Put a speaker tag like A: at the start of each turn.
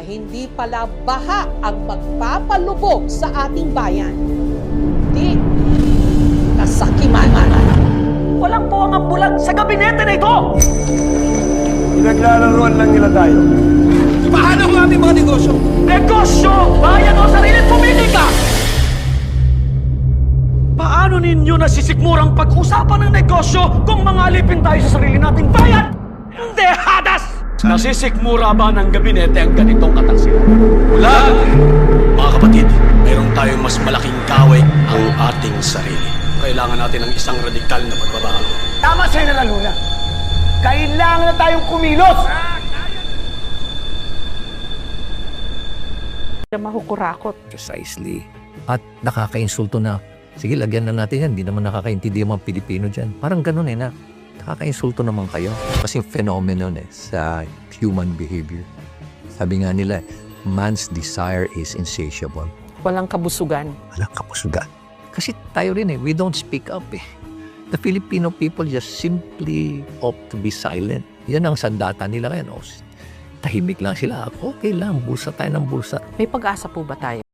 A: hindi pala baha ang magpapalubog sa ating bayan. Hindi kasakiman.
B: Walang po ang ambulan sa gabinete na ito!
C: Pinaglalaroan lang nila tayo.
D: Paano ang aming mga negosyo?
B: Negosyo! Bayan o sariling pumili ka! Paano ninyo nasisikmurang pag-usapan ng negosyo kung mga alipin tayo sa sarili nating bayan? Hindi hadas! Nasisikmura ba ng gabinete ang ganitong katalsiran?
D: Wala! Mga kapatid, mayroon tayong mas malaking kaway ang ating sarili. Kailangan natin ng isang radikal na pagbabago.
C: Tama sa'yo na Luna. Kailangan na tayong kumilos!
A: Mahukurakot.
E: Precisely. At nakakainsulto na, sige, lagyan na natin yan. Hindi naman nakakaintindi ang mga Pilipino dyan. Parang ganun na. Nakakainsulto naman kayo. Kasi phenomenon sa human behavior. Sabi nga nila, man's desire is insatiable.
A: Walang kabusugan.
E: Walang kapusugan. Kasi tayo rin we don't speak up The Filipino people just simply opt to be silent. Yan ang sandata nila ngayon. Tahimik lang sila. Okay lang, bulsa tayo ng bulsa.
A: May pag-asa po ba tayo?